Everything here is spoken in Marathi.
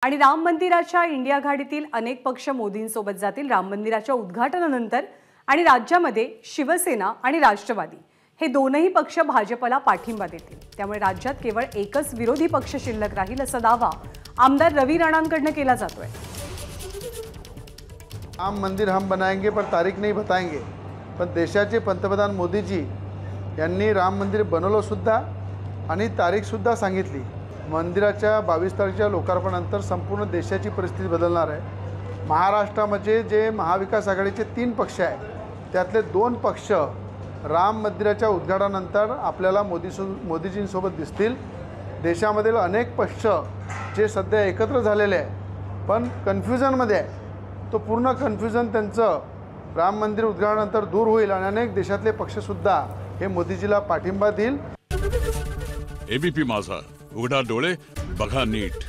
आणि राम मंदिराच्या इंडिया आघाडीतील अनेक पक्ष मोदींसोबत जातील राम मंदिराच्या उद्घाटनानंतर। आणि राज्यामध्ये शिवसेना आणि राष्ट्रवादी हे दोनही पक्ष भाजपला पाठिंबा देतील। त्यामुळे राज्यात केवळ एकच विरोधी पक्ष शिल्लक राहील असा दावा आमदार रवी राणांकडून केला जातोय। राम मंदिर हम बनाएंगे पर तारीख नहीं बताएंगे, पण देशाचे पंतप्रधान मोदीजी यांनी राम मंदिर बनवलं सुद्धा आणि तारीख सुद्धा सांगितली। मंदिराच्या 22 तारखेच्या लोकार्पणानंतर संपूर्ण देशाची परिस्थिती बदलणार आहे। महाराष्ट्रामध्ये जे महाविकास आघाडीचे 3 पक्ष आहेत त्यातले 2 पक्ष राम मंदिराच्या उद्घाटनानंतर आपल्याला मोदीजींसोबत दिसतील। देशामधील अनेक पक्ष जे सध्या एकत्र झालेले आहे पण कन्फ्युजनमध्ये आहे, तो पूर्ण कन्फ्युजन त्यांचं राम मंदिर उद्घाटनानंतर दूर होईल आणि अनेक देशातले पक्षसुद्धा हे मोदीजीला पाठिंबा देईल। एबीपी माझा, उघडा डोळे बघा नीट।